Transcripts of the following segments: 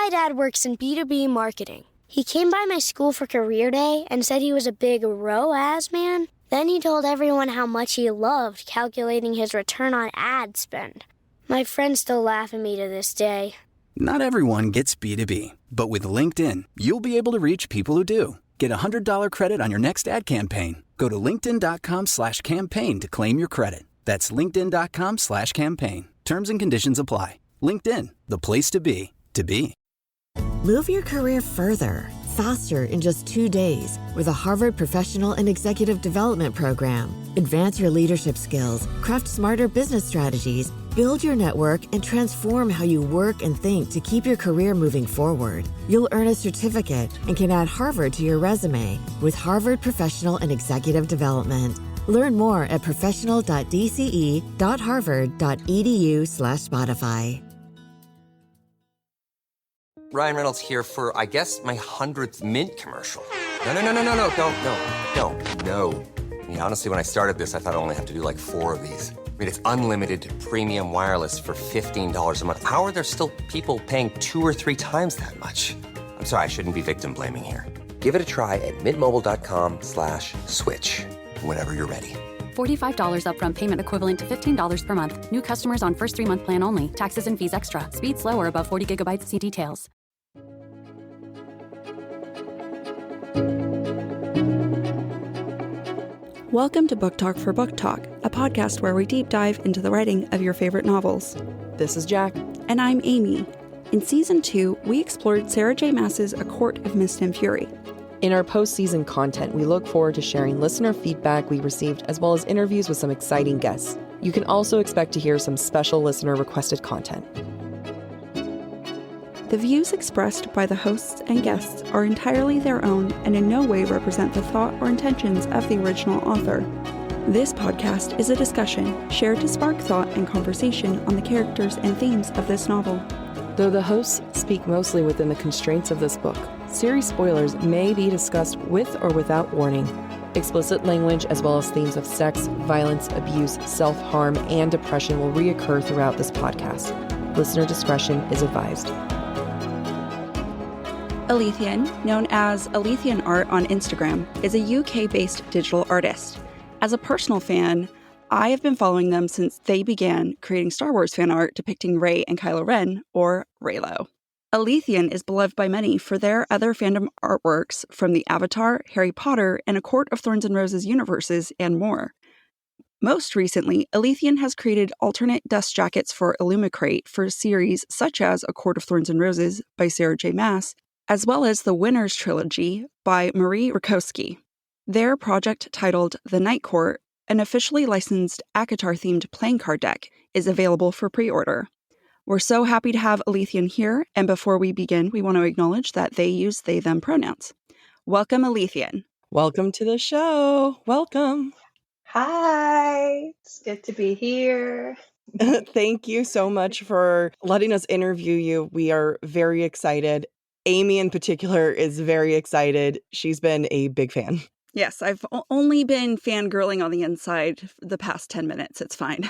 My dad works in B2B marketing. He came by my school for career day and said he was a big ROAS man. Then he told everyone how much he loved calculating his return on ad spend. My friends still laugh at me to this day. Not everyone gets B2B, but with LinkedIn, you'll be able to reach people who do. Get a $100 credit on your next ad campaign. Go to linkedin.com/campaign to claim your credit. That's linkedin.com/campaign. Terms and conditions apply. LinkedIn, the place to be, to be. Move your career further, faster in just 2 days with a Harvard Professional and Executive Development Program. Advance your leadership skills, craft smarter business strategies, build your network, and transform how you work and think to keep your career moving forward. You'll earn a certificate and can add Harvard to your resume with Harvard Professional and Executive Development. Learn more at professional.dce.harvard.edu/Spotify. Ryan Reynolds here for, I guess, my 100th Mint commercial. No, don't. I mean, honestly, when I started this, I thought I only have to do like 4 of these. I mean, it's unlimited premium wireless for $15 a month. How are there still people paying 2 or 3 times that much? I'm sorry, I shouldn't be victim blaming here. Give it a try at mintmobile.com/switch. Whenever you're ready. $45 upfront payment equivalent to $15 per month. New customers on first 3-month plan only. Taxes and fees extra. Speed slower above 40 gigabytes. See details. Welcome to Book Talk for Book Talk, a podcast where we deep dive into the writing of your favorite novels. This is Jack. And I'm Amy. In Season 2, we explored Sarah J. Maas's A Court of Mist and Fury. In our post-season content, we look forward to sharing listener feedback we received as well as interviews with some exciting guests. You can also expect to hear some special listener-requested content. The views expressed by the hosts and guests are entirely their own and in no way represent the thought or intentions of the original author. This podcast is a discussion shared to spark thought and conversation on the characters and themes of this novel. Though the hosts speak mostly within the constraints of this book, series spoilers may be discussed with or without warning. Explicit language as well as themes of sex, violence, abuse, self-harm, and depression will reoccur throughout this podcast. Listener discretion is advised. Alethian, known as Alethian Art on Instagram, is a UK-based digital artist. As a personal fan, I have been following them since they began creating Star Wars fan art depicting Rey and Kylo Ren, or Reylo. Alethian is beloved by many for their other fandom artworks from the Avatar, Harry Potter, and A Court of Thorns and Roses universes, and more. Most recently, Alethian has created alternate dust jackets for Illumicrate for series such as A Court of Thorns and Roses by Sarah J. Maas, as well as the Winners Trilogy by Marie Rakowski. Their project titled The Night Court, an officially licensed ACOTAR-themed playing card deck, is available for pre-order. We're so happy to have Alethian here, and before we begin, we want to acknowledge that they use they/them pronouns. Welcome, Alethian. Welcome to the show. Welcome. Hi. It's good to be here. Thank you so much for letting us interview you. We are very excited. Amy in particular is very excited. She's been a big fan. Yes, I've only been fangirling on the inside the past 10 minutes. It's fine.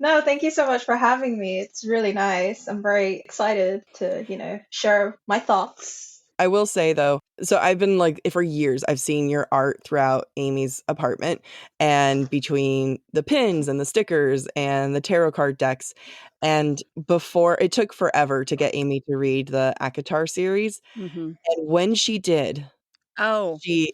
No, thank you so much for having me. It's really nice. I'm very excited to, share my thoughts. I will say though, so I've been for years, I've seen your art throughout Amy's apartment, and between the pins and the stickers and the tarot card decks. And before, it took forever to get Amy to read the ACOTAR series. Mm-hmm. And when she did, she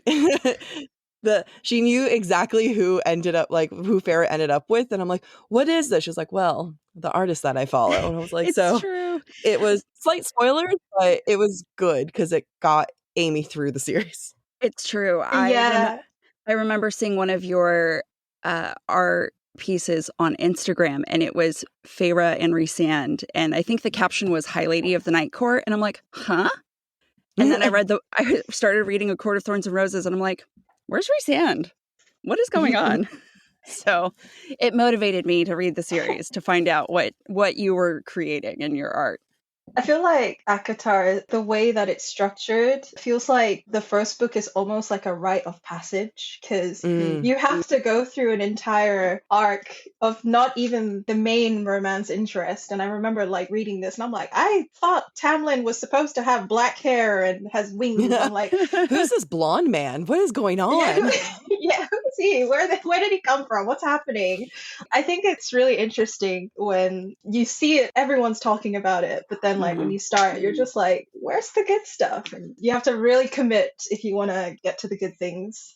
she knew exactly who who Farrah ended up with. And I'm like, what is this? She's like, well, the artist that I follow. And I was like, it's so true. It was slight spoilers, but it was good because it got Amy through the series. It's true. Yeah. I remember seeing one of your art pieces on Instagram, and it was Farrah and Rhysand, and I think the caption was High Lady of the Night Court, and I'm like, huh? And then I started reading A Court of Thorns and Roses, and I'm like, where's Rhysand? What is going on? So it motivated me to read the series to find out what you were creating in your art. I feel like Akatar, the way that it's structured, feels like the first book is almost like a rite of passage because Mm. you have to go through an entire arc of not even the main romance interest. And I remember like reading this and I'm like, I thought Tamlin was supposed to have black hair and has wings. I'm like, Who's this blonde man? What is going yeah, on? yeah, who is he? Where did he come from? What's happening? I think it's really interesting when you see it, everyone's talking about it, but then like when you start, you're just like, where's the good stuff? And you have to really commit if you want to get to the good things.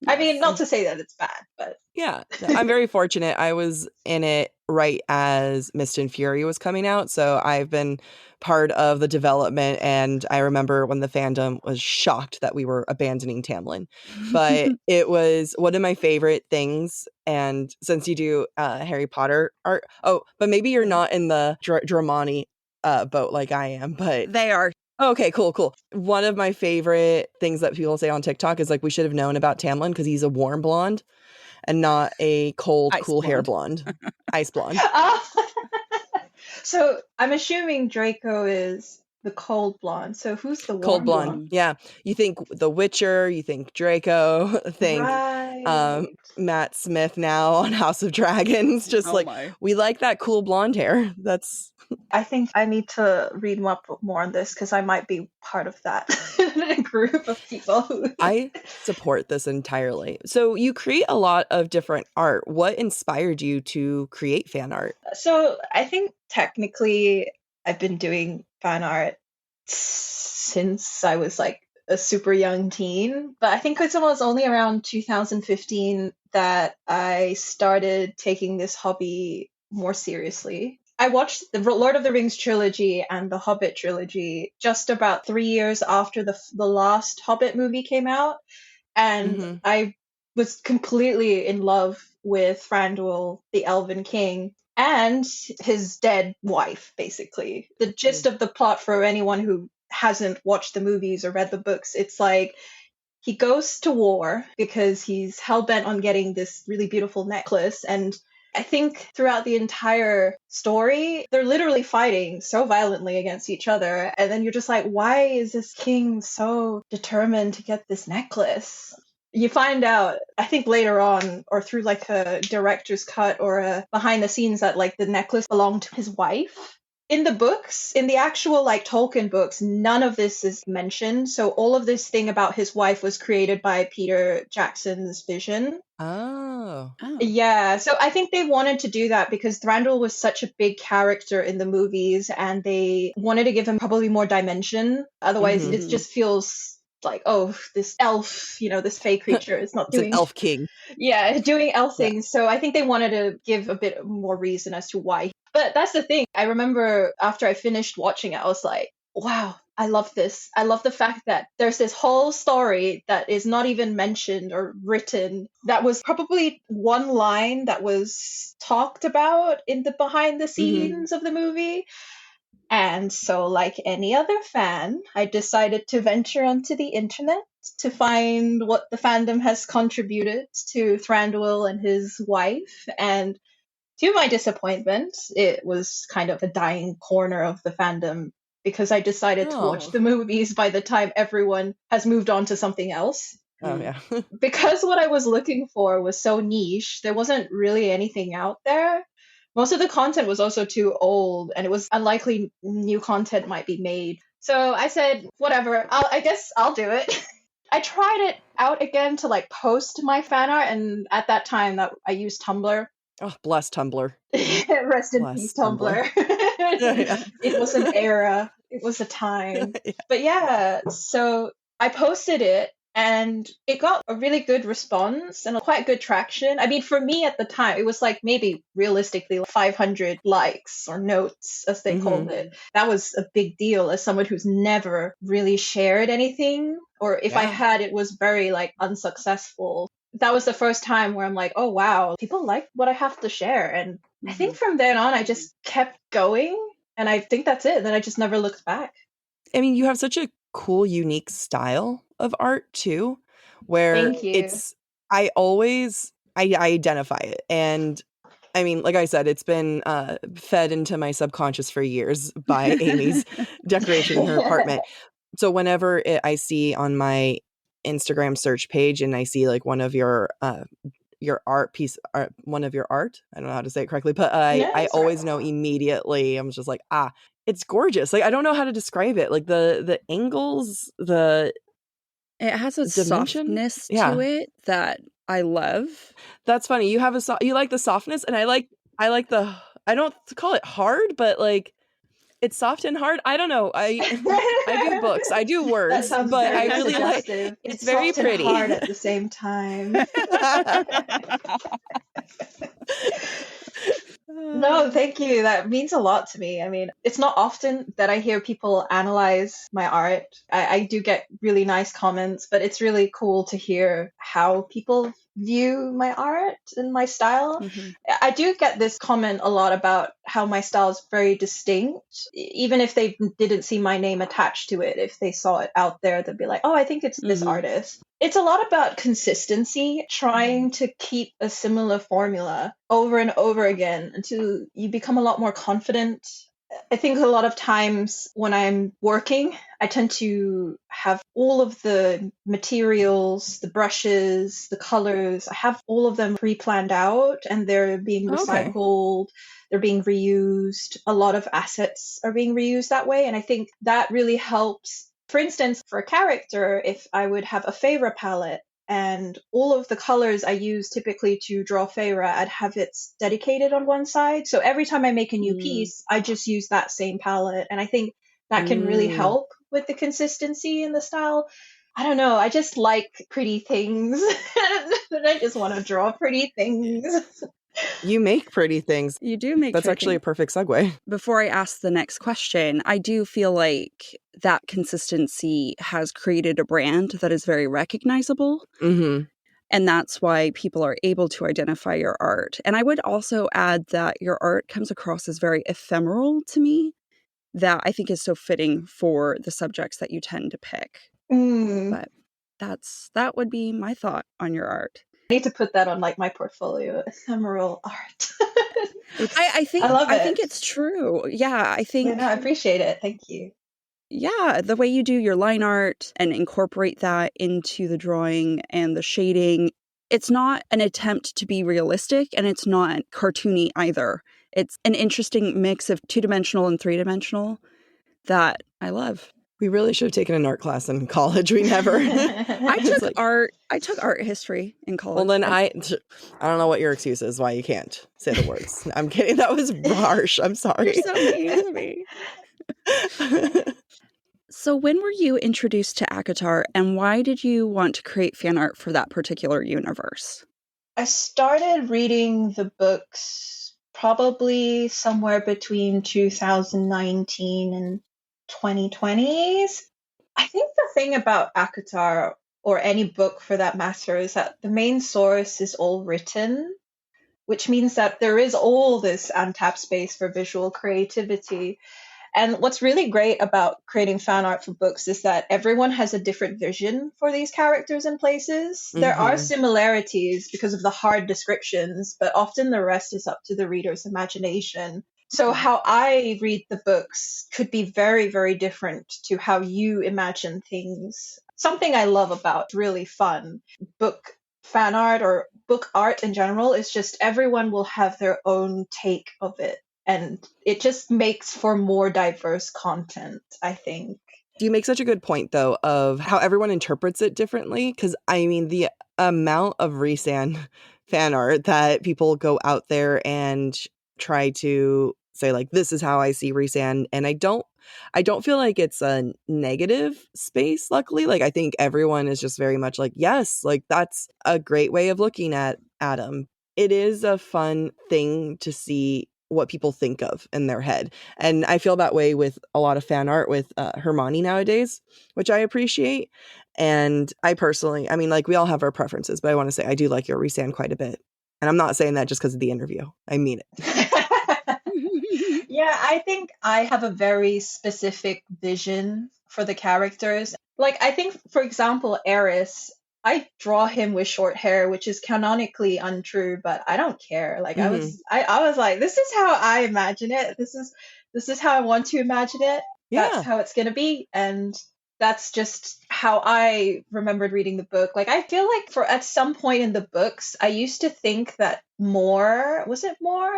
I mean, not to say that it's bad, but Yeah, no, I'm very fortunate. I was in it right as Mist and Fury was coming out, so I've been part of the development, and I remember when the fandom was shocked that we were abandoning Tamlin. But it was one of my favorite things, and since you do Harry Potter art, but maybe you're not in the Dramani boat like I am, but They are. okay, cool. One of my favorite things that people say on TikTok is like, we should have known about Tamlin because he's a warm blonde and not a cold, Ice cool hair blonde. Ice blonde. So I'm assuming Draco is the cold blonde. So who's the warm Cold blonde. Yeah. You think The Witcher, you think Draco, think Right. Matt Smith now on House of Dragons. Just we like that cool blonde hair. That's I think I need to read up more on this because I might be part of that group of people who I support this entirely. So you create a lot of different art. What inspired you to create fan art? So I think technically I've been doing fan art since I was like a super young teen, but I think it was only around 2015 that I started taking this hobby more seriously. I watched the Lord of the Rings trilogy and the Hobbit trilogy just about 3 years after the last Hobbit movie came out, and I was completely in love with Thranduil, the Elven King, and his dead wife, basically. The gist of the plot for anyone who hasn't watched the movies or read the books, it's like he goes to war because he's hell-bent on getting this really beautiful necklace, and I think throughout the entire story, they're literally fighting so violently against each other. And then you're just like, why is this king so determined to get this necklace? You find out, I think later on, or through like a director's cut or a behind the scenes, that like the necklace belonged to his wife. In the books, in the actual like Tolkien books, none of this is mentioned. So all of this thing about his wife was created by Peter Jackson's vision. Oh. Yeah, so I think they wanted to do that because Thranduil was such a big character in the movies and they wanted to give him probably more dimension. Otherwise, it just feels like, oh, this elf, this fey creature is not doing an elf king. Yeah, doing elf things. So I think they wanted to give a bit more reason as to why. But that's the thing. I remember after I finished watching it, I was like, wow, I love this. I love the fact that there's this whole story that is not even mentioned or written. That was probably one line that was talked about in the behind the scenes of the movie. And so, like any other fan, I decided to venture onto the internet to find what the fandom has contributed to Thranduil and his wife. And to my disappointment, it was kind of a dying corner of the fandom because I decided to watch the movies by the time everyone has moved on to something else. Oh, yeah. Because what I was looking for was so niche, there wasn't really anything out there. Most of the content was also too old, and it was unlikely new content might be made. So I said, whatever, I guess I'll do it. I tried it out again to like post my fan art, and at that time that I used Tumblr. Oh, bless Tumblr. Rest in peace, Tumblr. It was an era. It was a time. But yeah, so I posted it and it got a really good response and quite good traction. I mean, for me at the time, it was like maybe realistically 500 likes or notes, as they called it. That was a big deal as someone who's never really shared anything. Or if I had, it was very like unsuccessful. That was the first time where I'm like, oh, wow, people like what I have to share. And I think from then on, I just kept going. And I think that's it. Then I just never looked back. I mean, you have such a cool, unique style of art, too, where Thank you. I identify it. And I mean, like I said, it's been fed into my subconscious for years by Amy's decorating her apartment. So whenever I see on my Instagram search page and I see like one of your art piece, one of your art, I don't know how to say it correctly, but Yeah, I it's all always right. know immediately. I'm just like, it's gorgeous. Like, I don't know how to describe it. Like the angles, the It has a dimension. softness Yeah, to it that I love. that's funny. You have you like the softness, and I like the. I don't call it hard, but like it's soft and hard. I don't know. I do books. I do That words, sounds but I very really like. suggestive. It's It's very soft and pretty. hard at the same time. No, thank you. That means a lot to me. I mean, it's not often that I hear people analyze my art. I do get really nice comments, but it's really cool to hear how people view my art and my style. Mhm. I do get this comment a lot about how my style is very distinct. Even if they didn't see my name attached to it, if they saw it out there, they'd be like, oh, I think it's this Mhm. artist. It's a lot about consistency, trying to keep a similar formula over and over again until you become a lot more confident. I think a lot of times when I'm working, I tend to have all of the materials, the brushes, the colors, I have all of them pre-planned out and they're being Okay. recycled, they're being reused. A lot of assets are being reused that way. And I think that really helps. For instance, for a character, if I would have a Feyre palette and all of the colors I use typically to draw Feyre, I'd have it dedicated on one side. So every time I make a new piece, I just use that same palette. And I think that can really help with the consistency in the style. I don't know. I just like pretty things. I just want to draw pretty things. You make pretty things. You do make That's actually a perfect segue. Before I ask the next question, I do feel like that consistency has created a brand that is very recognizable. Mm-hmm. And that's why people are able to identify your art. And I would also add that your art comes across as very ephemeral to me, that I think is so fitting for the subjects that you tend to pick. But that would be my thought on your art. I need to put that on like my portfolio, ephemeral art. I love it. think it's true. Yeah, I think. Yeah, no, I appreciate it. Thank you. Yeah, the way you do your line art and incorporate that into the drawing and the shading, it's not an attempt to be realistic and it's not cartoony either. It's an interesting mix of 2-dimensional and 3-dimensional that I love. We really should have taken an art class in college. We never. I took art history in college. Well, then I don't know what your excuse is why you can't say the words. I'm kidding. That was harsh. I'm sorry. You're so mean to me. So when were you introduced to ACOTAR and why did you want to create fan art for that particular universe? I started reading the books probably somewhere between 2019 and 2020s. I think the thing about ACOTAR, or any book for that matter, is that the main source is all written, which means that there is all this untapped space for visual creativity. And what's really great about creating fan art for books is that everyone has a different vision for these characters and places. There are similarities because of the hard descriptions, but often the rest is up to the reader's imagination. So how I read the books could be very, very different to how you imagine things. Something I love about really fun book fan art or book art in general is just everyone will have their own take of it. And it just makes for more diverse content, I think. You make such a good point, though, of how everyone interprets it differently. Because, I mean, the amount of Rhysand fan art that people go out there and try to say, like, this is how I see Rhysand. And I don't feel like it's a negative space, luckily. Like, I think everyone is just very much like, yes, like, that's a great way of looking at Adam. It is a fun thing to see what people think of in their head. And I feel that way with a lot of fan art with Hermione nowadays, which I appreciate. And I personally, I mean, like, we all have our preferences, but I want to say I do like your Rhysand quite a bit. And I'm not saying that just because of the interview. I mean it. Yeah, I think I have a very specific vision for the characters. Like, I think, for example, Eris, I draw him with short hair, which is canonically untrue, but I don't care. Like I was like, this is how I imagine it. This is how I want to imagine it. That's Yeah. how it's gonna be. And that's just how I remembered reading the book. Like I feel like for at some point in the books, I used to think that was it more?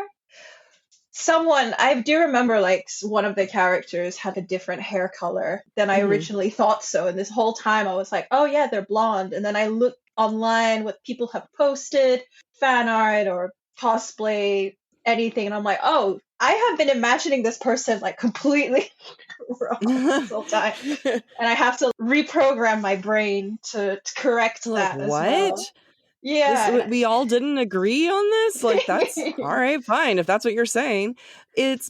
Someone, I do remember like one of the characters had a different hair color than I originally thought so. And this whole time I was like, oh yeah, they're blonde. And then I looked online what people have posted, fan art or cosplay, anything. And I'm like, oh, I have been imagining this person like completely wrong this whole time. And I have to reprogram my brain to correct Like, that as well. what? Yeah. We all didn't agree on this? Like, that's all right, fine, if that's what you're saying.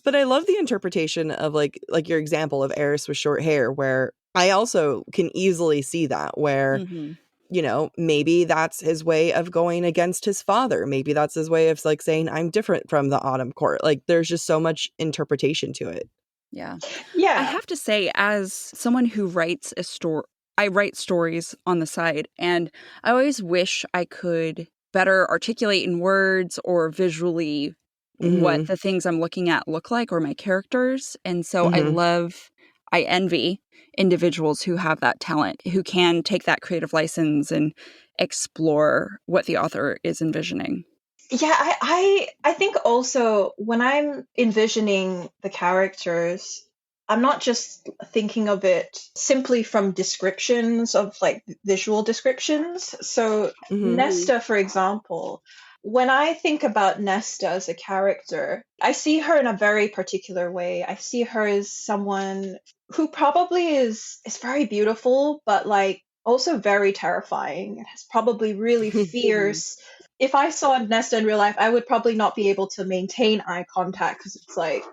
But I love the interpretation of like your example of Eris with short hair, where I also can easily see that, where, you know, maybe that's his way of going against his father. Maybe that's his way of like saying, I'm different from the Autumn Court. Like, there's just so much interpretation to it. Yeah. Yeah. I have to say, as someone who writes a story, I write stories on the side, and I always wish I could better articulate in words or visually what the things I'm looking at look like, or my characters. And so I envy individuals who have that talent, who can take that creative license and explore what the author is envisioning. Yeah, I think also when I'm envisioning the characters, I'm not just thinking of it simply from descriptions of like visual descriptions. So Nesta, for example, when I think about Nesta as a character, I see her in a very particular way. I see her as someone who probably is very beautiful, but like also very terrifying and has probably really fierce. If I saw Nesta in real life, I would probably not be able to maintain eye contact because it's like,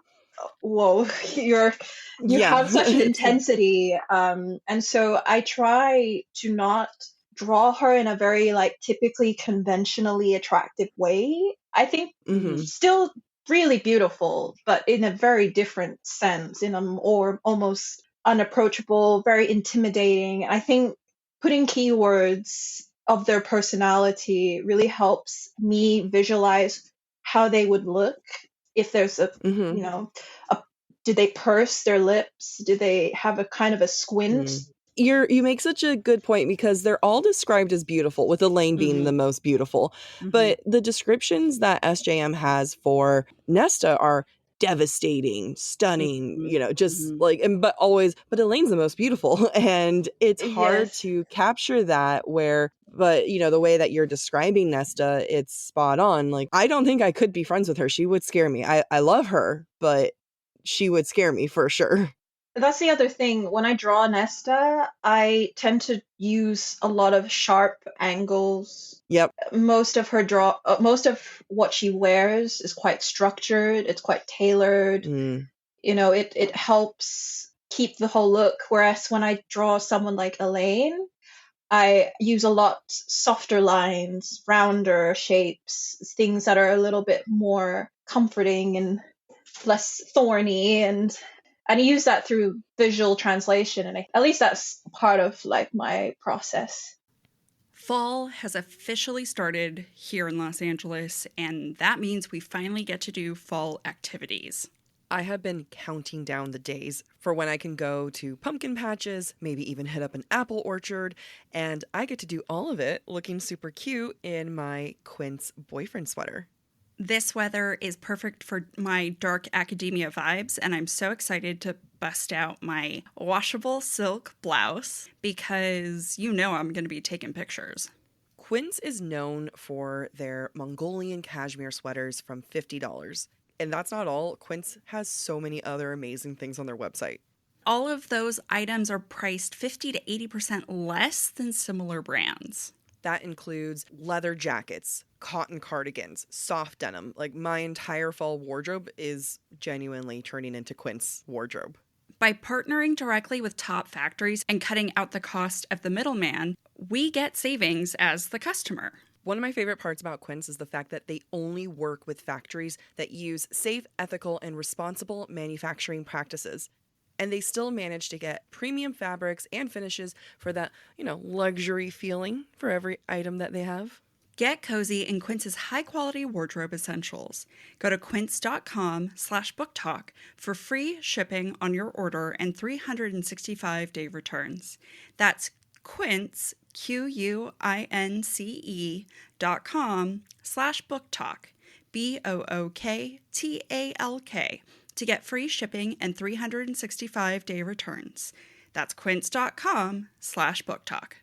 whoa, you have such an intensity. And so I try to not draw her in a very like typically conventionally attractive way. I think still really beautiful, but in a very different sense, in a more almost unapproachable, very intimidating. I think putting keywords of their personality really helps me visualize how they would look if there's a you know do they purse their lips, do they have a kind of a squint. You make such a good point, because they're all described as beautiful, with Elaine being the most beautiful. But the descriptions that SJM has for Nesta are devastating, stunning, you know, just like, but Elaine's the most beautiful. And it's hard to capture that but you know, the way that you're describing Nesta, it's spot on. Like, I don't think I could be friends with her. She would scare me. I love her, but she would scare me for sure. That's the other thing. When I draw Nesta, I tend to use a lot of sharp angles. Yep. Most of what she wears is quite structured. It's quite tailored. You know, it helps keep the whole look. Whereas when I draw someone like Elaine, I use a lot softer lines, rounder shapes, things that are a little bit more comforting and less thorny, and I use that through visual translation, and at least that's part of like my process. Fall has officially started here in Los Angeles, and that means we finally get to do fall activities. I have been counting down the days for when I can go to pumpkin patches, maybe even hit up an apple orchard, and I get to do all of it looking super cute in my Quince boyfriend sweater. This weather is perfect for my dark academia vibes, and I'm so excited to bust out my washable silk blouse because you know I'm going to be taking pictures. Quince is known for their Mongolian cashmere sweaters from $50. And that's not all. Quince has so many other amazing things on their website. All of those items are priced 50 to 80% less than similar brands. That includes leather jackets, cotton cardigans, soft denim. Like, my entire fall wardrobe is genuinely turning into Quince wardrobe. By partnering directly with top factories and cutting out the cost of the middleman, we get savings as the customer. One of my favorite parts about Quince is the fact that they only work with factories that use safe, ethical, and responsible manufacturing practices. and they still manage to get premium fabrics and finishes for that, luxury feeling for every item that they have. Get cozy in Quince's high-quality wardrobe essentials. Go to quince.com/booktalk for free shipping on your order and 365-day returns. That's Quince, QUINCE.com/booktalk, BOOKTALK, to get free shipping and 365-day returns. That's quince.com/booktalk.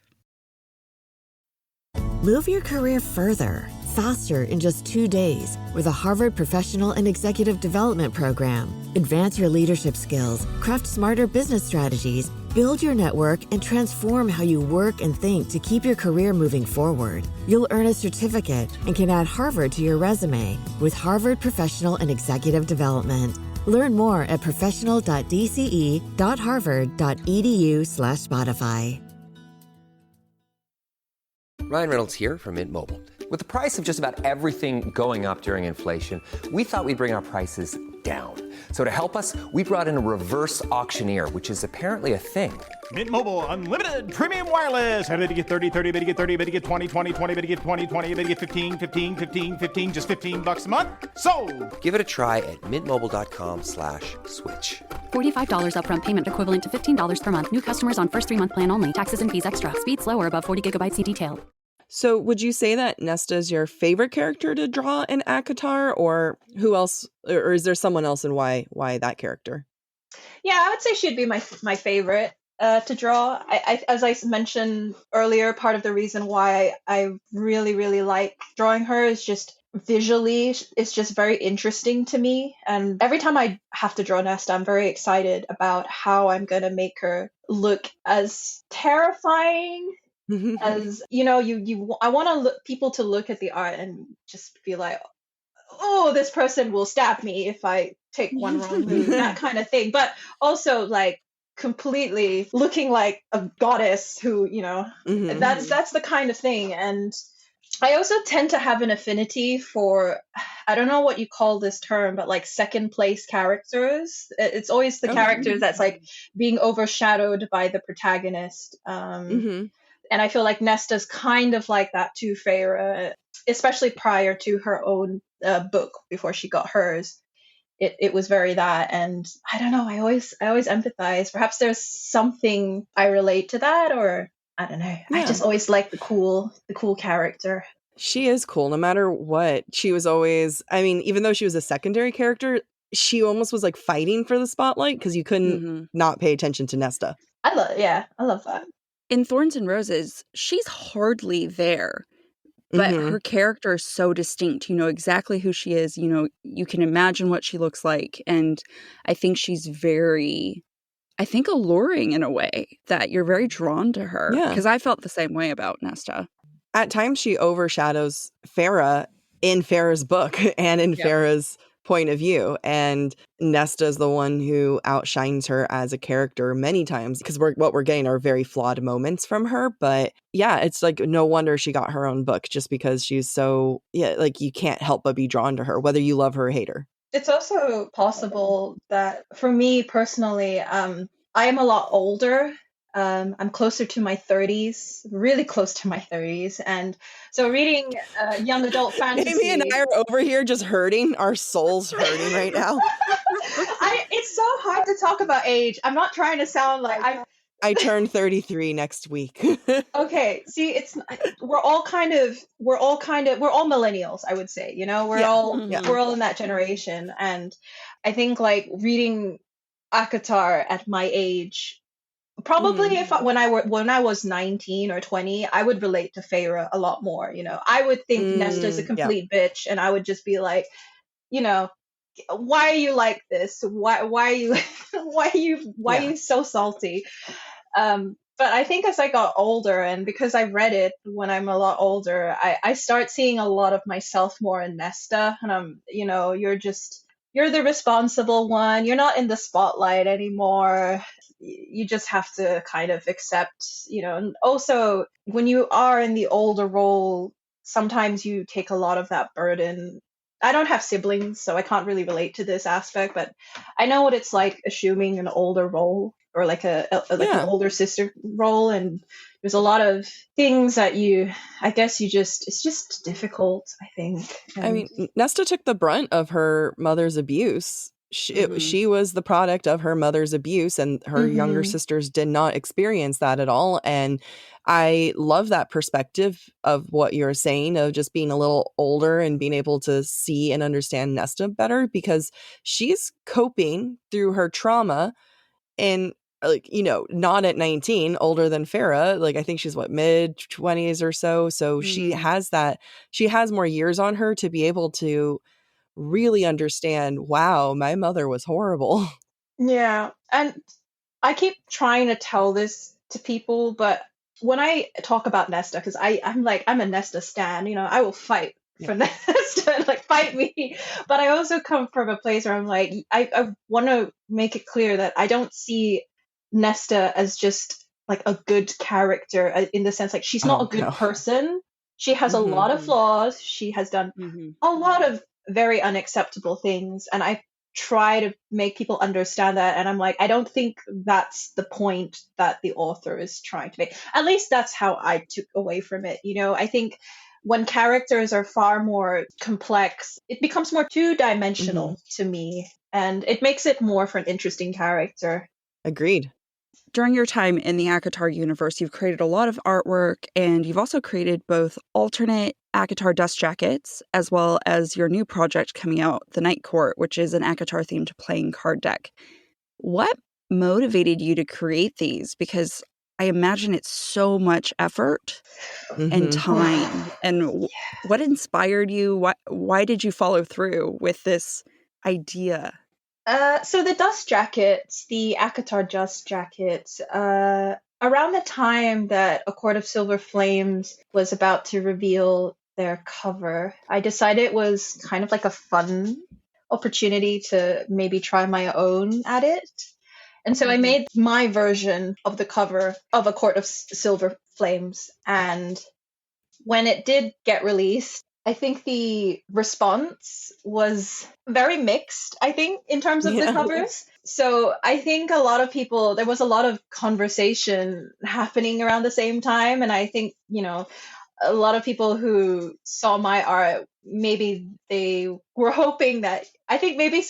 Move your career further, faster in just 2 days with a Harvard Professional and Executive Development Program. Advance your leadership skills, craft smarter business strategies, build your network, and transform how you work and think to keep your career moving forward. You'll earn a certificate and can add Harvard to your resume with Harvard Professional and Executive Development. Learn more at professional.dce.harvard.edu/Spotify. Ryan Reynolds here from Mint Mobile. With the price of just about everything going up during inflation, we thought we'd bring our prices down. So to help us, we brought in a reverse auctioneer, which is apparently a thing. Mint Mobile Unlimited Premium Wireless. How to get 30, 30, bit to get 30, bit to get 20, 20, 20, bit to get 20, 20, bit to get 15, 15, 15, 15, just $15 a month? Sold! Give it a try at mintmobile.com/switch. $45 upfront payment equivalent to $15 per month. New customers on first 3-month plan only. Taxes and fees extra. Speed slower above 40 gigabytes. See detail. So would you say that Nesta is your favorite character to draw in ACOTAR, or who else, or is there someone else, and why that character? Yeah, I would say she'd be my favorite to draw. As I mentioned earlier, part of the reason why I really, really like drawing her is just visually, it's just very interesting to me. And every time I have to draw Nesta, I'm very excited about how I'm going to make her look as terrifying as, I want people to look at the art and just be like, oh, this person will stab me if I take one wrong move, that kind of thing. But also like completely looking like a goddess who, that's the kind of thing. And I also tend to have an affinity for, I don't know what you call this term, but like second place characters. It's always the character that's like being overshadowed by the protagonist. And I feel like Nesta's kind of like that too, Feyre, especially prior to her own book before she got hers. It was very that, and I don't know. I always empathize. Perhaps there's something I relate to that, or I don't know. Yeah. I just always like the cool character. She is cool, no matter what. She was always, even though she was a secondary character, she almost was like fighting for the spotlight because you couldn't not pay attention to Nesta. I love that. In Thorns and Roses, she's hardly there, but her character is so distinct. You know exactly who she is. You can imagine what she looks like. And I think she's very, alluring in a way that you're very drawn to her. Because I felt the same way about Nesta. At times, she overshadows Feyre in Feyre's book and in Feyre's point of view, and Nesta's the one who outshines her as a character many times, because what we're getting are very flawed moments from her. But yeah, it's like no wonder she got her own book, just because she's so like you can't help but be drawn to her, whether you love her or hate her. It's also possible that for me personally, I am a lot older. I'm closer to my 30s, really close to my 30s. And so reading young adult fantasy... Amy and I are over here just hurting. Our souls hurting right now. It's so hard to talk about age. I'm not trying to sound like... I turn 33 next week. Okay, see, we're all millennials, I would say. We're all in that generation. And I think like reading ACOTAR at my age... Probably when I was 19 or 20, I would relate to Feyre a lot more. I would think Nesta's a complete bitch, and I would just be like, why are you like this? Why are you why are you so salty? But I think as I got older, and because I read it when I'm a lot older, I start seeing a lot of myself more in Nesta, and you're the responsible one. You're not in the spotlight anymore. You just have to kind of accept, and also when you are in the older role, sometimes you take a lot of that burden I don't have siblings, so I can't really relate to this aspect, but I know what it's like assuming an older role or like like an Yeah. older sister role, and there's a lot of things that I guess it's just difficult, I think. I And mean, Nesta took the brunt of her mother's abuse. hmm She was the product of her mother's abuse, and her younger hmm sisters did not experience that at all. And I love that perspective of what you're saying, of just being a little older and being able to see and understand Nesta better, because she's coping through her trauma, and like, not at 19, older than Farah. Like, I think she's mid 20s or so. So hmm she has more years on her to be able to really understand, wow, my mother was horrible. Yeah, and I keep trying to tell this to people, but when I talk about Nesta, because I'm a Nesta stan, I will fight Yeah. for Nesta, like fight me. But I also come from a place where I'm like, I want to make it clear that I don't see Nesta as just like a good character in the sense like she's not a Oh, good no. person. She has a Hmm. lot of flaws. She has done a lot of very unacceptable things, and I try to make people understand that, and I'm like, I don't think that's the point that the author is trying to make. At least that's how I took away from it. I think when characters are far more complex, it becomes more Hmm. two-dimensional to me, and it makes it more for an interesting character. Agreed. During your time in the ACOTAR universe, you've created a lot of artwork, and you've also created both alternate ACOTAR dust jackets, as well as your new project coming out, The Night Court, which is an ACOTAR-themed playing card deck. What motivated you to create these? Because I imagine it's so much effort and Hmm. time. And what inspired you? Why did you follow through with this idea? So the dust jackets, the Akatar dust jackets, around the time that A Court of Silver Flames was about to reveal their cover, I decided it was kind of like a fun opportunity to maybe try my own at it. And so I made my version of the cover of A Court of Silver Flames, and when it did get released, I think the response was very mixed, I think, in terms of the Yeah. covers. So I think there was a lot of conversation happening around the same time. And I think, a lot of people who saw my art, maybe they were hoping that, I think maybe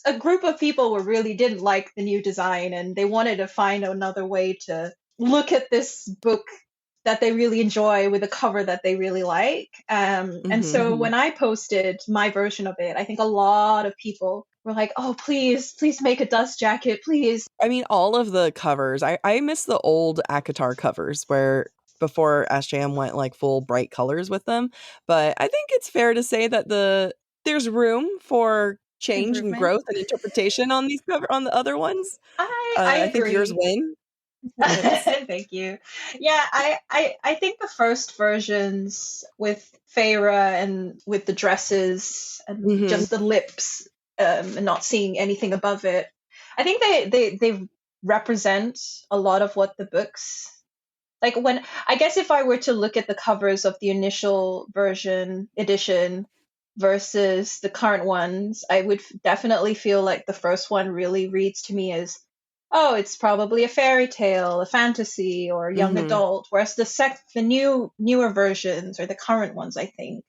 a group of people really didn't like the new design, and they wanted to find another way to look at this book that they really enjoy with a cover that they really like. And Hmm. so when I posted my version of it, I think a lot of people were like, oh, please, please make a dust jacket, please. I mean, all of the covers. I miss the old ACOTAR covers where before SJM went like full bright colors with them. But I think it's fair to say that there's room for change and Improvement. growth and interpretation on on the other ones. I I think yours agree. win. It's Thank you. Yeah, I think the first versions with Feyre and with the dresses and Mhm. just the lips, and not seeing anything above it, I think they represent a lot of what the books like. When I guess if I were to look at the covers of the initial version edition versus the current ones, I would definitely feel like the first one really reads to me as, oh, it's probably a fairy tale, a fantasy, or a young Mhm. adult. Whereas the newer versions or the current ones, I think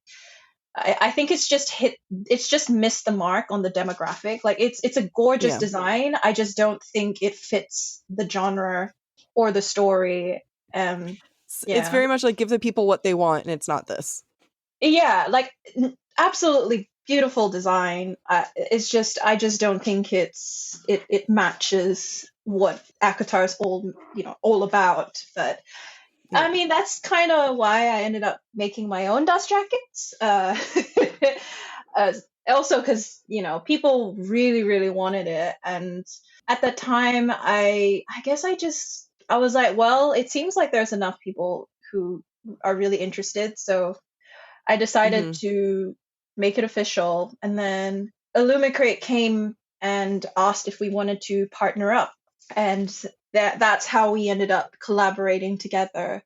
it's just missed the mark on the demographic. Like it's a gorgeous Yeah. design. I just don't think it fits the genre or the story. It's Yeah, very much like give the people what they want, and it's not this. yeah, like absolutely beautiful design. It's just I just don't think it matches what Akatar's all about. But Yeah. I mean, that's kind of why I ended up making my own dust jackets. Uh, Also, because people really, really wanted it, and at the time, I guess I was like, well, it seems like there's enough people who are really interested, so I decided Mhm. to make it official, and then Illumicrate came and asked if we wanted to partner up, and that's how we ended up collaborating together.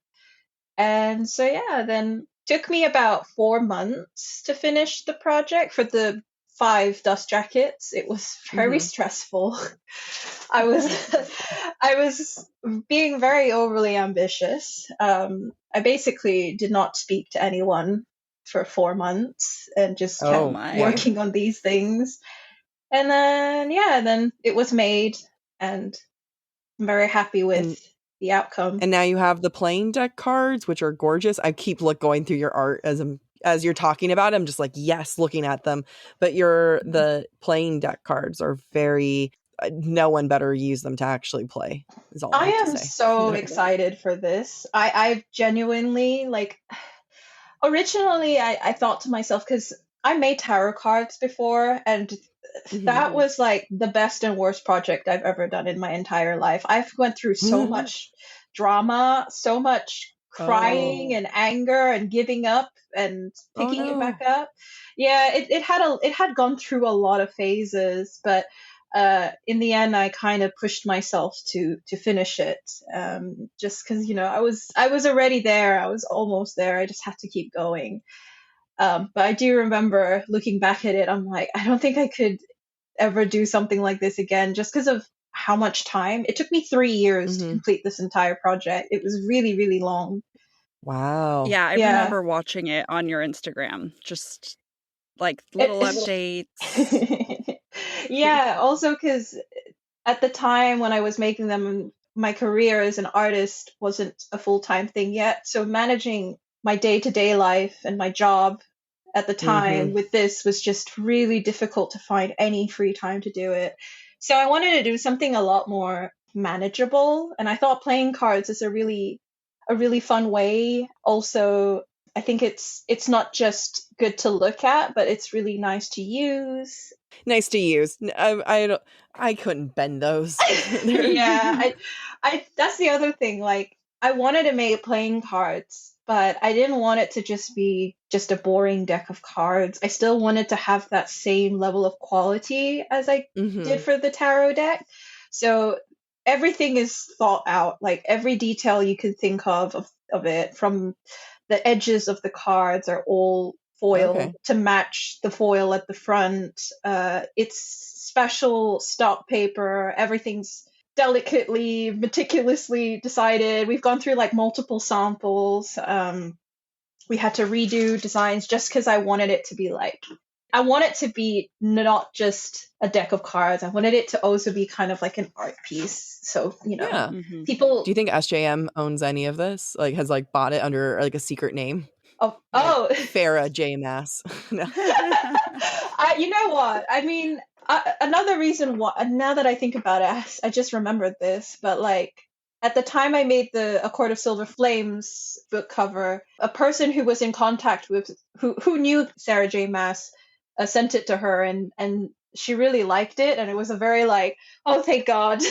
And so yeah, then took me about 4 months to finish the project for the 5 dust jackets. It was very stressful. I was being very overly ambitious. I basically did not speak to anyone for 4 months and just kept working on these things. And then it was made, and I'm very happy with the outcome. And now you have the playing deck cards, which are gorgeous. I keep going through your art as you're talking about it. I'm just like, yes, looking at them. But the playing deck cards are very, no one better use them to actually play, is all I have to say. I am so excited for this. I've genuinely, originally I thought to myself, because I made tarot cards before, and that was the best and worst project I've ever done in my entire life. I've went through so much drama, so much crying and anger and giving up and picking it back up. Yeah, it had gone through a lot of phases, but in the end I kind of pushed myself to finish it, just because I was already there. I was almost there. I just had to keep going. But I do remember looking back at it, I'm like, I don't think I could ever do something like this again, just because of how much time. It took me 3 years to complete this entire project. It was really, really long. Wow. Yeah, I remember watching it on your Instagram, just little updates. Yeah, also because at the time when I was making them, my career as an artist wasn't a full-time thing yet. So managing my day-to-day life and my job at the time with this was just really difficult to find any free time to do it. So I wanted to do something a lot more manageable, and I thought playing cards is a really fun way. Also, I think it's not just good to look at, but it's really nice to use. Nice to use. I couldn't bend those. Yeah, I that's the other thing. I wanted to make playing cards, but I didn't want it to just be just a boring deck of cards. I still wanted to have that same level of quality as I did for the tarot deck. So everything is thought out, every detail you can think of it, from the edges of the cards are all foil to match the foil at the front. It's special stock paper. Everything's delicately, meticulously decided. We've gone through multiple samples. We had to redo designs just because I wanted it to be I want it to be not just a deck of cards. I wanted it to also be kind of like an art piece. So, people. Do you think SJM owns any of this? Has bought it under a secret name? Oh, Farrah J. Mass. No. You know what? I mean, another reason why, now that I think about it, I just remembered this, but at the time I made the A Court of Silver Flames book cover, a person who was in contact with, who knew Sarah J. Maas, sent it to her, and she really liked it, and it was a very oh, thank God.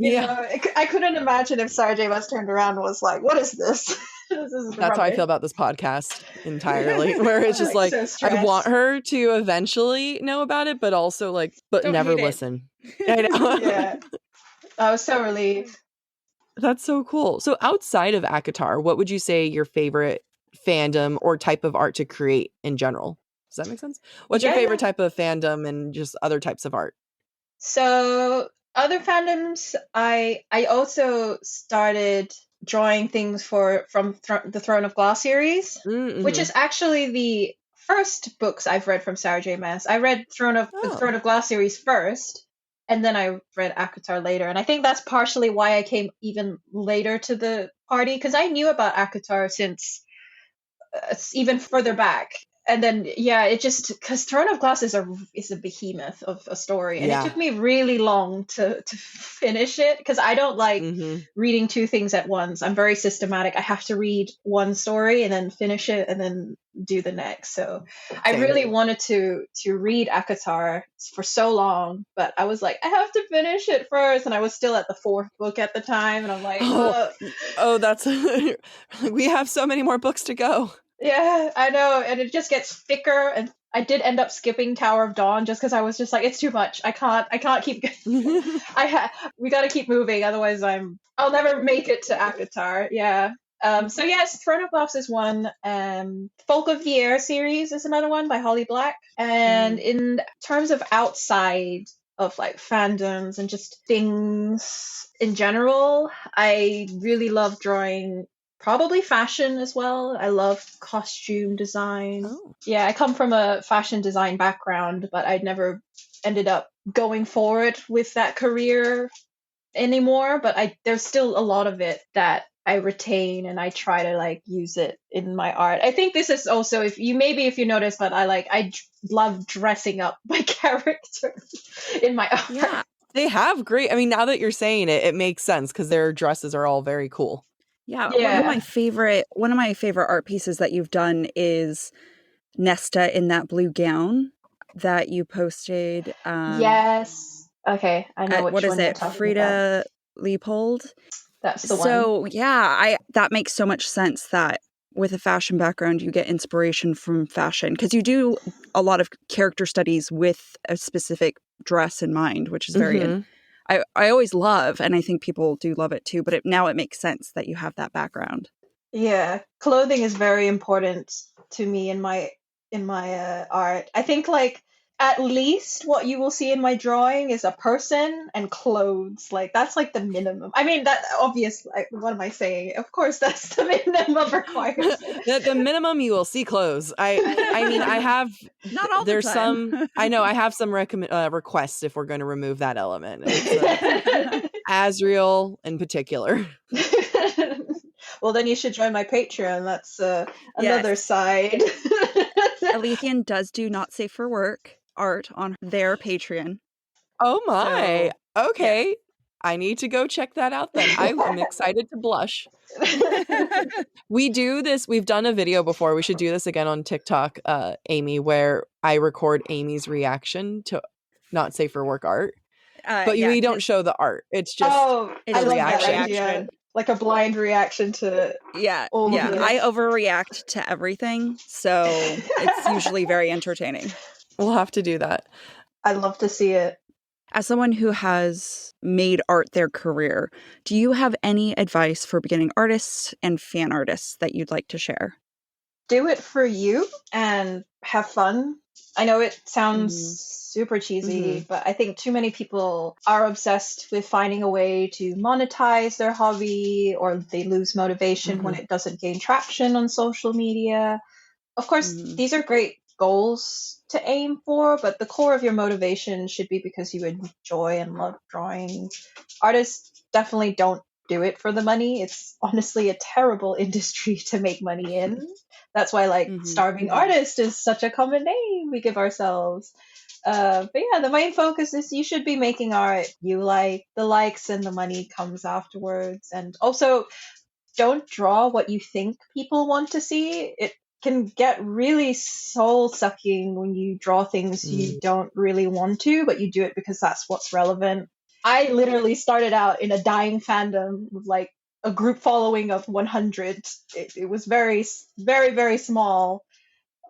I couldn't imagine if Sarah J. Maas turned around and was like, what is this? That's how I feel about this podcast entirely, where it's just so I want her to eventually know about it, but also but don't never listen. I know. Yeah. I was so relieved. That's so cool. So outside of ACOTAR, what would you say your favorite fandom or type of art to create in general? Does that make sense? What's your favorite type of fandom and just other types of art? So other fandoms, I also started drawing things from the Throne of Glass series, which is actually the first books I've read from Sarah J. Maas. I read the Throne of Glass series first, and then I read ACOTAR later. And I think that's partially why I came even later to the party, because I knew about ACOTAR since even further back. And then, it just, because Throne of Glass is a behemoth of a story. And it took me really long to finish it, because I don't like reading two things at once. I'm very systematic. I have to read one story and then finish it and then do the next. So I really wanted to read ACOTAR for so long, but I was like, I have to finish it first. And I was still at the 4th book at the time. And I'm like, that's, we have so many more books to go. Yeah, I know, and it just gets thicker, and I did end up skipping Tower of Dawn just because I was just like, it's too much. I can't keep. We got to keep moving, otherwise I'll never make it to ACOTAR. Yeah, So yes, Throne of Glass is one. Folk of the Air series is another one by Holly Black. And in terms of outside of like fandoms and just things in general, I really love drawing probably fashion as well. I love costume design. Oh. Yeah, I come from a fashion design background, but I'd never ended up going forward with that career anymore. But there's still a lot of it that I retain, and I try to like use it in my art. I think this is also, if you notice, but I love dressing up my characters in my art. Yeah, they have great. I mean, now that you're saying it, it makes sense because their dresses are all very cool. Yeah, Yeah. one of my favorite art pieces that you've done is Nesta in that blue gown that you posted. Yes. Okay, I know which what is one you're it? talking Frida Leopold. That's the one. So yeah, that makes so much sense that with a fashion background, you get inspiration from fashion because you do a lot of character studies with a specific dress in mind, which is very. I always love, and I think people do love it too. But now it makes sense that you have that background. Yeah, clothing is very important to me in my art. I think like at least what you will see in my drawing is a person and clothes. Like that's like the minimum. I mean, that obvious. Like, what am I saying? Of course, that's the minimum requirement. the minimum you will see clothes. I mean, I have not all. There's the time. some. I know I have some requests if we're going to remove that element. Asriel in particular. Well, then you should join my Patreon. That's another side. Alethian does do not safe for work art on their Patreon. Oh my. So, okay. yes. I need to go check that out then. I'm excited to blush. We do this. We've done a video before. We should do this again on TikTok, Amy, where I record Amy's reaction to not safe for work art. But we don't show the art. It's just I love reaction. that idea. Like a blind reaction to all of this. I overreact to everything, so it's usually very entertaining. We'll have to do that. I'd love to see it. As someone who has made art their career, do you have any advice for beginning artists and fan artists that you'd like to share? Do it for you and have fun. I know it sounds super cheesy, but I think too many people are obsessed with finding a way to monetize their hobby, or they lose motivation when it doesn't gain traction on social media. Of course, these are great goals to aim for, but the core of your motivation should be because you enjoy and love drawing. Artists definitely don't do it for the money. It's honestly a terrible industry to make money in. That's why like starving artist is such a common name we give ourselves. But yeah, the main focus is you should be making art you like. The likes and the money comes afterwards. And also, don't draw what you think people want to see. It can get really soul-sucking when you draw things you don't really want to, but you do it because that's what's relevant. I literally started out in a dying fandom with like a group following of 100. It was very, very, very small.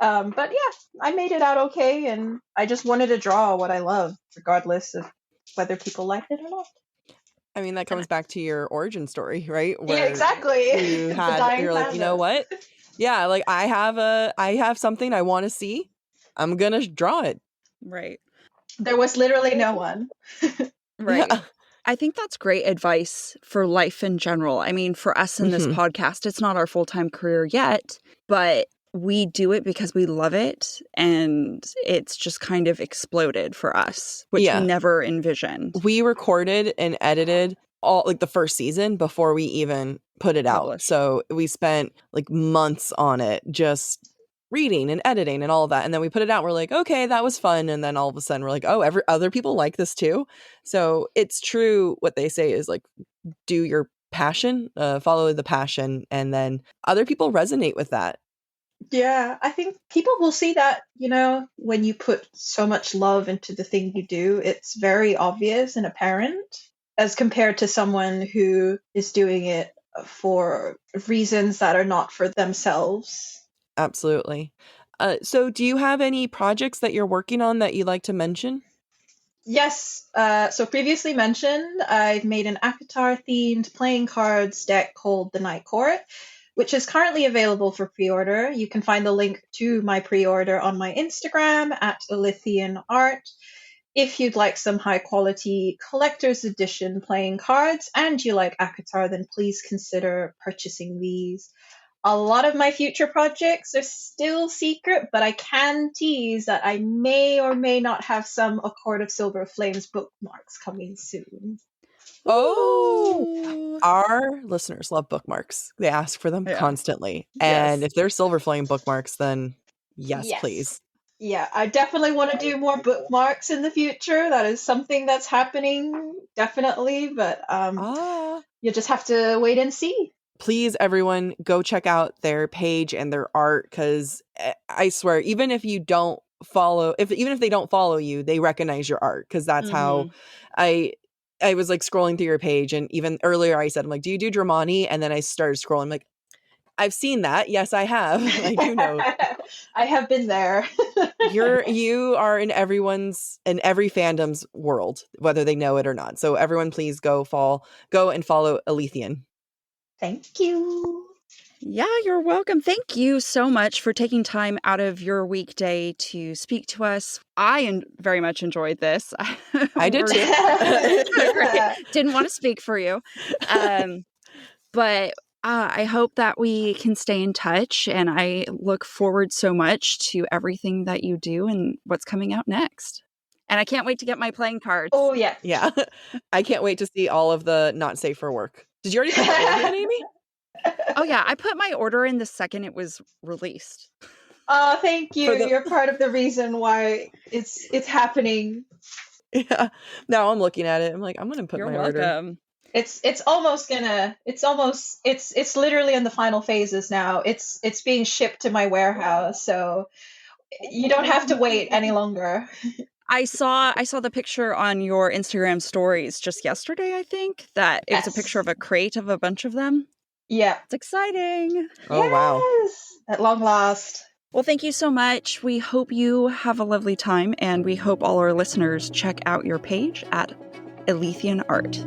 But yeah, I made it out okay, and I just wanted to draw what I love, regardless of whether people liked it or not. I mean, that comes back to your origin story, right? Yeah, exactly. You're like, you know what? Yeah, like I have something I want to see. I'm gonna draw it. Right. There was literally no one. Right. Yeah. I think that's great advice for life in general. I mean, for us in this podcast, it's not our full-time career yet, but we do it because we love it, and it's just kind of exploded for us, which we never envisioned. We recorded and edited all like the first season before we even put it out. So we spent like months on it, just reading and editing and all of that. And then we put it out. We're like, okay, that was fun. And then all of a sudden we're like, oh, other people like this too. So it's true. What they say is like, do your passion, follow the passion. And then other people resonate with that. Yeah, I think people will see that, when you put so much love into the thing you do, it's very obvious and apparent as compared to someone who is doing it for reasons that are not for themselves. Absolutely. So do you have any projects that you're working on that you'd like to mention? Yes. So previously mentioned, I've made an Akatar themed playing cards deck called the Night Court. which is currently available for pre-order. You can find the link to my pre-order on my Instagram at Elythian Art. If you'd like some high quality collector's edition playing cards and you like ACOTAR, then please consider purchasing these. A lot of my future projects are still secret, but I can tease that I may or may not have some A Court of Silver Flames bookmarks coming soon. Oh, our listeners love bookmarks. They ask for them constantly. And if they're Silver Flame bookmarks, then yes, please. Yeah, I definitely want to do more bookmarks in the future. That is something that's happening, definitely. But you just have to wait and see. Please, everyone, go check out their page and their art, because I swear, even if you don't follow, even if they don't follow you, they recognize your art, because that's how I was like scrolling through your page, and even earlier I said, I'm like, do you do Dramani? And then I started scrolling, like, I've seen that. Yes, I have. I do know. I have been there. You are in every fandom's world, whether they know it or not. So everyone, please go and follow Elythian. Thank you. Yeah, you're welcome. Thank you so much for taking time out of your weekday to speak to us. I very much enjoyed this. I did too. Didn't want to speak for you. But I hope that we can stay in touch, and I look forward so much to everything that you do and what's coming out next. And I can't wait to get my playing cards. Oh, yeah. Yeah. I can't wait to see all of the not safe for work. Did you already put the order in, Amy? Oh, yeah. I put my order in the second it was released. Oh, thank you. You're part of the reason why it's happening. Yeah. Now I'm looking at it. I'm like, I'm going to put my order. It's literally in the final phases now. It's being shipped to my warehouse, so you don't have to wait any longer. I saw the picture on your Instagram stories just yesterday, I think, that it was a picture of a crate of a bunch of them. Yeah. It's exciting. Oh, wow. At long last. Well, thank you so much. We hope you have a lovely time, and we hope all our listeners check out your page at Elythian Art.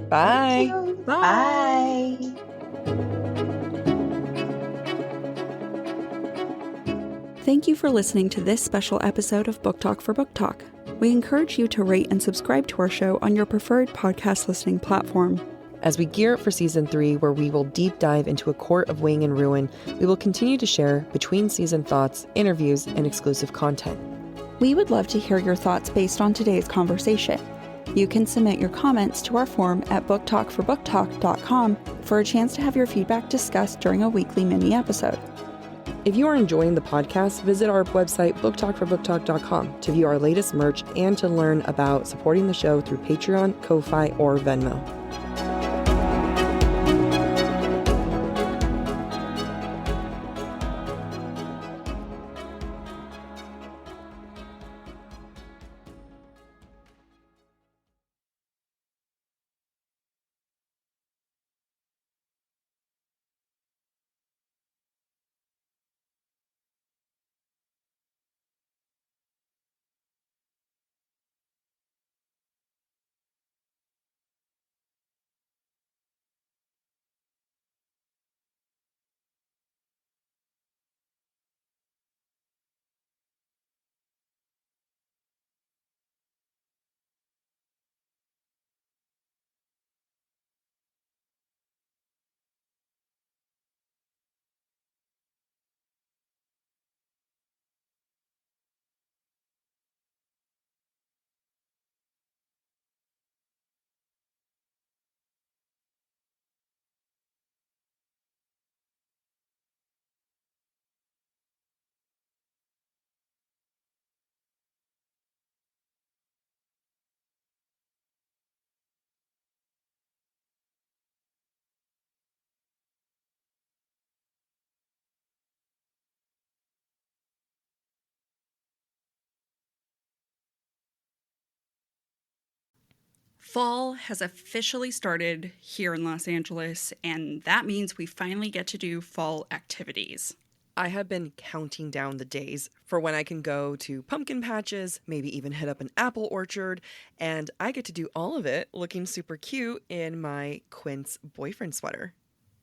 Bye. Bye. Thank you for listening to this special episode of Book Talk for Book Talk. We encourage you to rate and subscribe to our show on your preferred podcast listening platform. As we gear up for Season 3, where we will deep dive into A Court of Wing and Ruin, we will continue to share between-season thoughts, interviews, and exclusive content. We would love to hear your thoughts based on today's conversation. You can submit your comments to our form at booktalkforbooktalk.com for a chance to have your feedback discussed during a weekly mini-episode. If you are enjoying the podcast, visit our website, booktalkforbooktalk.com, to view our latest merch and to learn about supporting the show through Patreon, Ko-Fi, or Venmo. Fall has officially started here in Los Angeles, and that means we finally get to do fall activities. I have been counting down the days for when I can go to pumpkin patches, maybe even hit up an apple orchard, and I get to do all of it looking super cute in my Quince boyfriend sweater.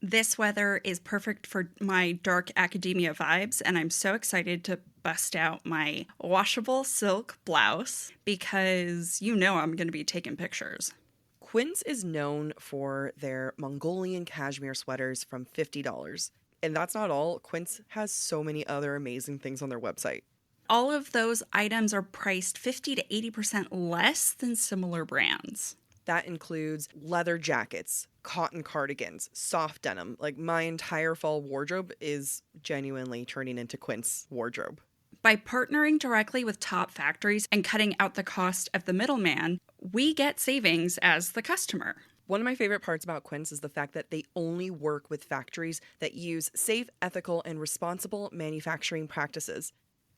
This weather is perfect for my dark academia vibes, and I'm so excited to bust out my washable silk blouse because you know I'm going to be taking pictures. Quince is known for their Mongolian cashmere sweaters from $50. And that's not all. Quince has so many other amazing things on their website. All of those items are priced 50 to 80% less than similar brands. That includes leather jackets, cotton cardigans, soft denim. Like, my entire fall wardrobe is genuinely turning into Quince wardrobe. By partnering directly with top factories and cutting out the cost of the middleman, we get savings as the customer. One of my favorite parts about Quince is the fact that they only work with factories that use safe, ethical, and responsible manufacturing practices.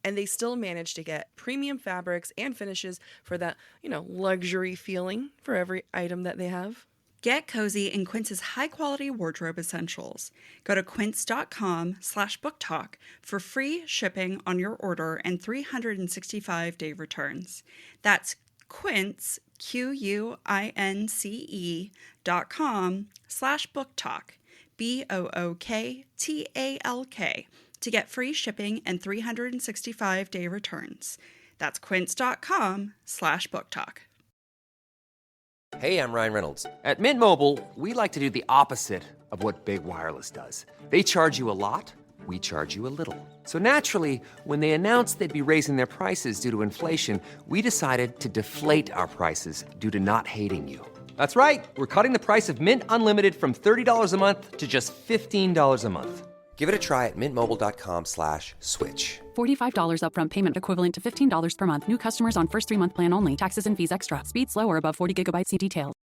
And they still manage to get premium fabrics and finishes for that, luxury feeling for every item that they have. Get cozy in Quince's high-quality wardrobe essentials. Go to quince.com/booktalk for free shipping on your order and 365-day returns. That's Quince, QUINCE.com/booktalk, BOOKTALK, to get free shipping and 365-day returns. That's quince.com/booktalk. Hey, I'm Ryan Reynolds. At Mint Mobile, we like to do the opposite of what Big Wireless does. They charge you a lot, we charge you a little. So naturally, when they announced they'd be raising their prices due to inflation, we decided to deflate our prices due to not hating you. That's right. We're cutting the price of Mint Unlimited from $30 a month to just $15 a month. Give it a try at mintmobile.com/switch. $45 upfront payment equivalent to $15 per month. New customers on first 3-month plan only. Taxes and fees extra. Speed slower above 40 gigabytes. See details.